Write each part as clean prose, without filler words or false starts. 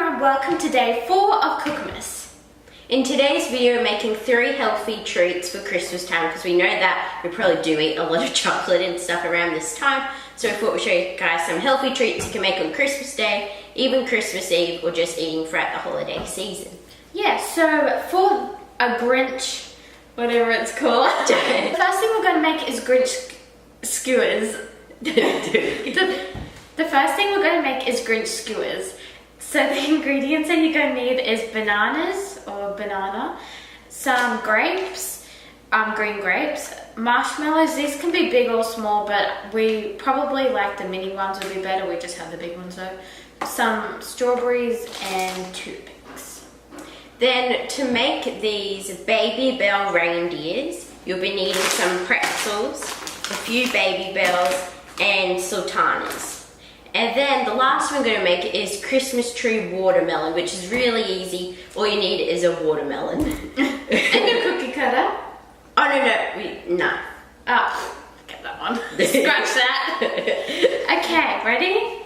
everyone, welcome to day 4 of Cookmas. In today's video, we're making 3 healthy treats for Christmas time because we know that we probably do eat a lot of chocolate and stuff around this time. So we thought we'd show you guys some healthy treats you can make on Christmas Day, even Christmas Eve, or just eating throughout the holiday season. Yeah, so for a Grinch, whatever it's called, the first thing we're going to make is Grinch skewers. The first thing we're going to make is Grinch skewers. So the ingredients that you're going to need is bananas or banana, some grapes, green grapes, marshmallows. These can be big or small, but we probably like the mini ones would be better. We just have the big ones though. Some strawberries and toothpicks. Then to make these Baby Bell reindeers, you'll be needing some pretzels, a few Baby Bells, and sultanas. And then the last one I'm going to make is Christmas tree watermelon, which is really easy. All you need is a watermelon. And a cookie cutter. Oh, no. Oh, get that one. Scratch that. Okay, ready?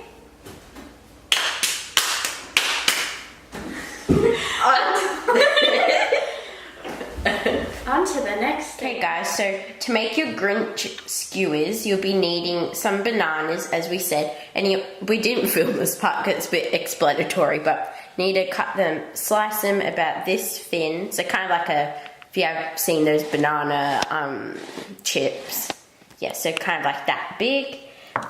On to the next thing. Okay guys, so to make your Grinch skewers, you'll be needing some bananas, as we said, and we didn't film this part because it's a bit explanatory, but you need to cut them, slice them about this thin, so kind of like if you have seen those banana chips, yeah, so kind of like that big.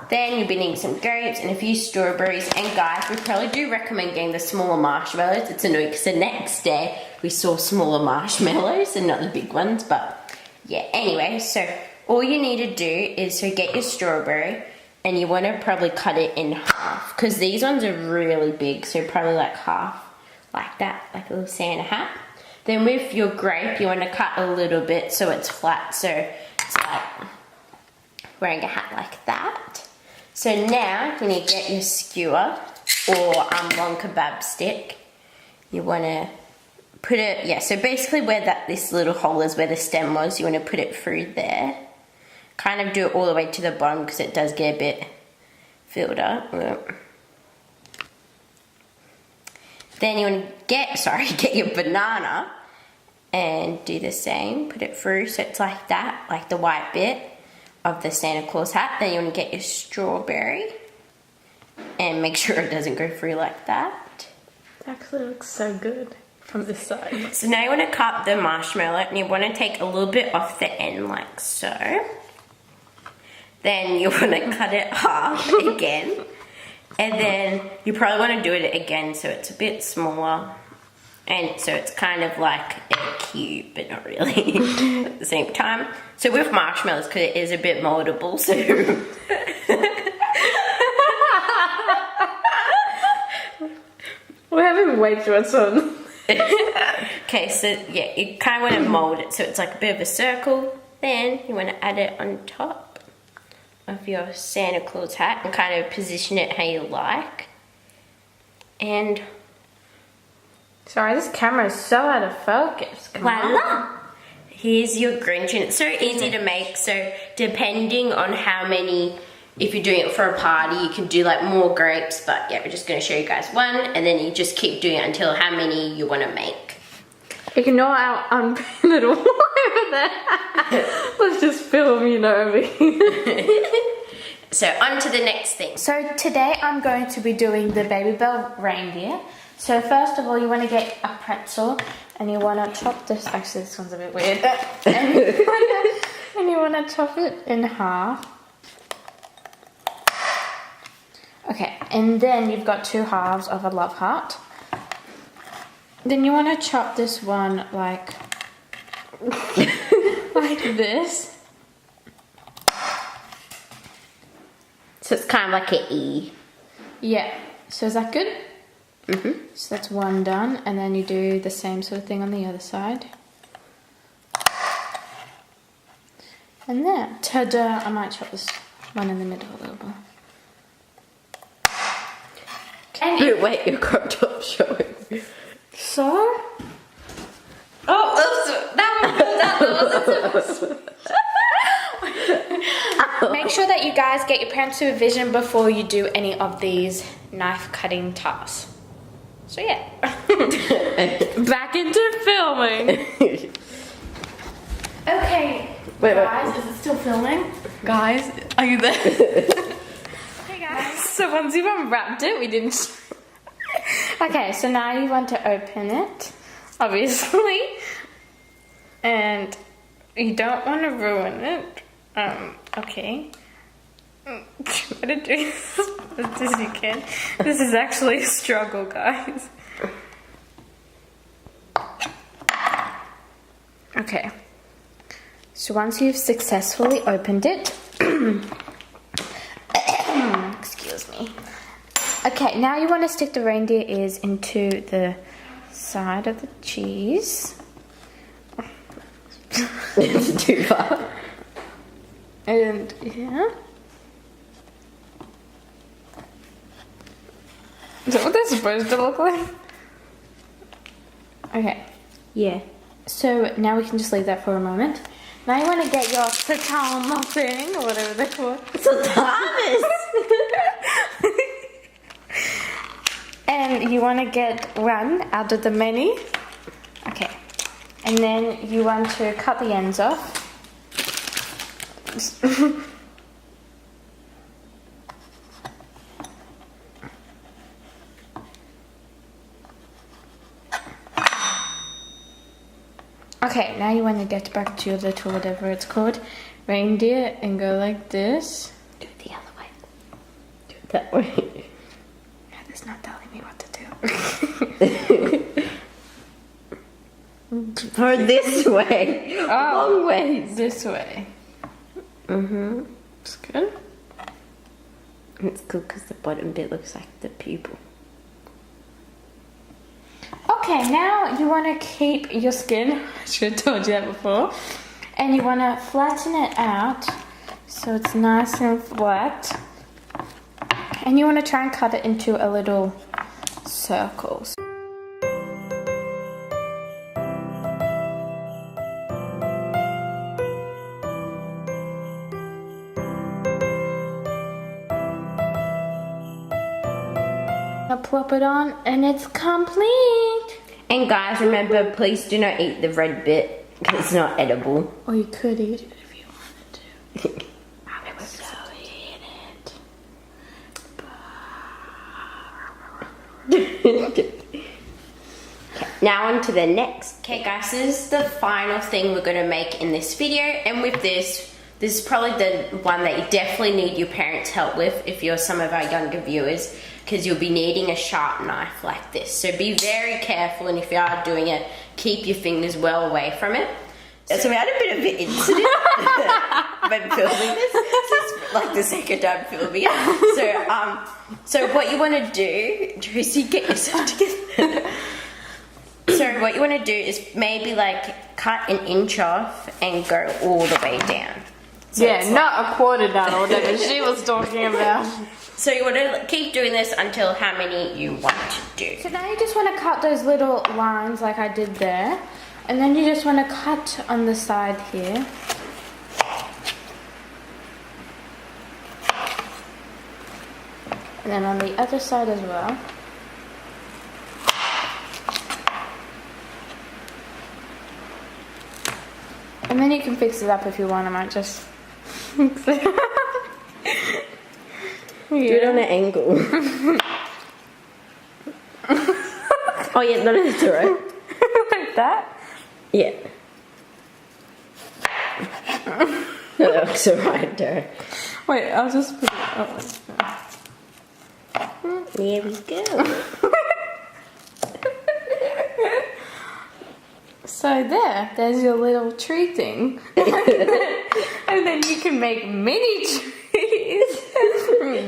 Then you'll be needing some grapes and a few strawberries, and guys, we probably do recommend getting the smaller marshmallows. It's annoying because the next day we saw smaller marshmallows and not the big ones, but yeah, anyway, so all you need to do is to get your strawberry, and you want to probably cut it in half because these ones are really big, so probably like half, like that, like a little Santa hat. Then with your grape, you want to cut a little bit so it's flat, so it's like wearing a hat like that. So now you need to get your skewer or long kebab stick. You want to put it, yeah, so basically where this little hole is where the stem was, you want to put it through there. Kind of do it all the way to the bottom because it does get a bit filled up. Then you want to get your banana and do the same. Put it through so it's like that, like the white bit of the Santa Claus hat. Then you want to get your strawberry and make sure it doesn't go through like that. It actually looks so good from this side. So now you want to cut the marshmallow and you want to take a little bit off the end like so. Then you want to cut it half again, and then you probably want to do it again so it's a bit smaller. And so it's kind of like a cube, but not really at the same time. So with marshmallows, because it is a bit moldable, so... We're having way too much fun. Okay, so yeah, you kind of want to mold it so it's like a bit of a circle. Then you want to add it on top of your Santa Claus hat and kind of position it how you like. And... Sorry, this camera is so out of focus. Voila! Here's your Grinch, and it's so easy to make, so depending on how many, if you're doing it for a party, you can do like more grapes, but yeah, we're just going to show you guys one, and then you just keep doing it until how many you want to make. Ignore our unpainted wall over there. Let's just film, over here. So, on to the next thing. So today I'm going to be doing the Baby Bell reindeer. So first of all, you want to get a pretzel and you want to chop this. Actually, this one's a bit weird. And you want to chop it in half. Okay, and then you've got 2 halves of a love heart. Then you want to chop this one like this. So it's kind of like an E. Yeah. So is that good? Mm-hmm. So that's one done, and then you do the same sort of thing on the other side. And there, ta-da! I might chop this one in the middle a little bit. And wait, your crop top showing. So? Oh, that wasn't Make sure that you guys get your parents' supervision before you do any of these knife cutting tasks. So yeah. Back into filming. Okay, guys, is it still filming? Guys, are you there? Hey guys. So once you've unwrapped it, we didn't. Okay, so now you want to open it, obviously, and you don't want to ruin it. Okay. Try to do this as best as you can. This is actually a struggle, guys. Okay. So once you've successfully opened it, excuse me. Okay, now you want to stick the reindeer ears into the side of the cheese. It's too far. And yeah. Is that what they're supposed to look like? Okay. Yeah. So now we can just leave that for a moment. Now you want to get your satan thing, or whatever they're called. Sultanas! And you want to get one out of the many. Okay. And then you want to cut the ends off. Okay, now you want to get back to your little whatever it's called, reindeer, and go like this. Do it the other way. Do it that way. It's not telling me what to do. Or this way. Oh, long ways. This way. Mm-hmm. It's good. It's good because the bottom bit looks like the pupil. Okay, now you want to keep your skin. I should have told you that before. And you want to flatten it out so it's nice and flat. And you want to try and cut it into a little circles. Plop it on and it's complete. And guys, remember, please do not eat the red bit because it's not edible. Or you could eat it if you wanted to. I would so eat it. Okay, now on to the next. Okay guys, this is the final thing we're going to make in this video. And with this is probably the one that you definitely need your parents' help with if you're some of our younger viewers, because you'll be needing a sharp knife like this. So be very careful, and if you are doing it, keep your fingers well away from it. So we had a bit of an incident when filming this. This is like the second time filming it. So what you want to do, Josie, get yourself together. So what you want to do is maybe like cut an inch off and go all the way down. So yeah, not a quarter down or whatever she was talking about. So you want to keep doing this until how many you want to do. So now you just want to cut those little lines like I did there. And then you just want to cut on the side here. And then on the other side as well. And then you can fix it up if you want. I might just fix it up. Do it on an angle. Oh yeah, not in the right. Like that? Yeah. That looks alright, Dara. Wait, I'll just put it up. There we go. So there's your little tree thing. And then you can make mini trees.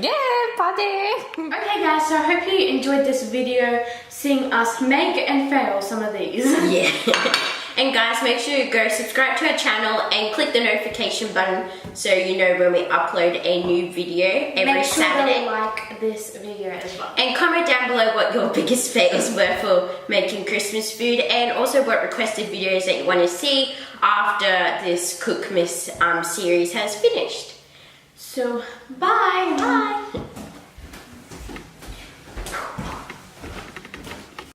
Yeah, party! Okay guys, so I hope you enjoyed this video seeing us make and fail some of these. Yeah. And guys, make sure you go subscribe to our channel and click the notification button so you know when we upload a new video every Saturday. Make sure to like this video as well. And comment down below what your biggest fails were for making Christmas food, and also what requested videos that you want to see after this Cookmas series has finished. So, bye! Bye!